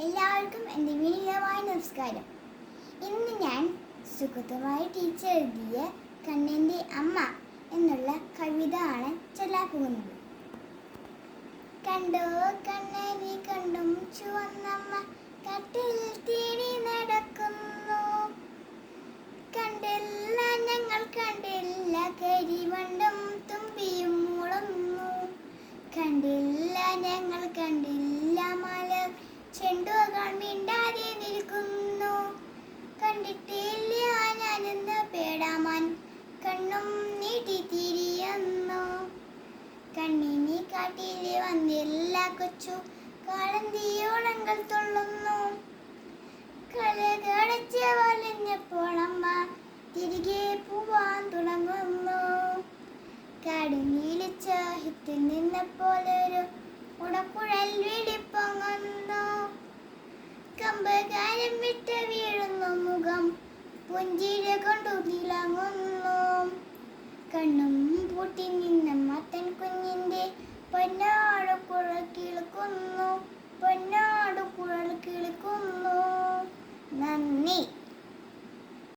എല്ലാവർക്കും എൻ്റെ വിനീതമായ നമസ്കാരം. ഇന്ന് ഞാൻ സുഗതമായി ടീച്ചർ എഴുതിയ കണ്ണൻ്റെ അമ്മ എന്നുള്ള കവിത ആണ് ചൊല്ലാൻ പോകുന്നത്. കണ്ടോ കണ്ണനെ കണ്ടും ചുവന്നമ്മ കട്ടിൽ തേടി നടക്കുന്നു. കണ്ടില്ല ഞങ്ങൾ കണ്ടില്ല കരിവണ്ടും തുമ്പിയും മുളന്നു. കണ്ടില്ല ഞങ്ങൾ കണ്ടില്ല മലർ ചെണ്ടുകൾ മിണ്ടാതെ നിൽക്കുന്നു. കണ്ടിട്ടില്ല ഞാനെന്ന് പേടാമാൻ കണ്ണും നീട്ടി തിരിയുന്നു. കണ്ണിനി കാട്ടിലെ വന്നില്ല കൊച്ചു കാളന്തിയോളങ്ങൾ തുള്ളുന്നു. കലകടച്ച് വലഞ്ഞപ്പോൾ അമ്മ തിരികെ പോവാൻ തുടങ്ങുന്നു. കടുങ്ങിലിച്ച ഹിത്തിൽ നിന്നപ്പോലൊരു ഉടക്കുഴൽ വെടിപ്പൊങ്ങുന്നു. കമ്പകാരം വിട്ട് വീഴുന്നു മുഖം പുഞ്ചിര കൊണ്ടു തിളങ്ങുന്നു. കണ്ണും പൂട്ടി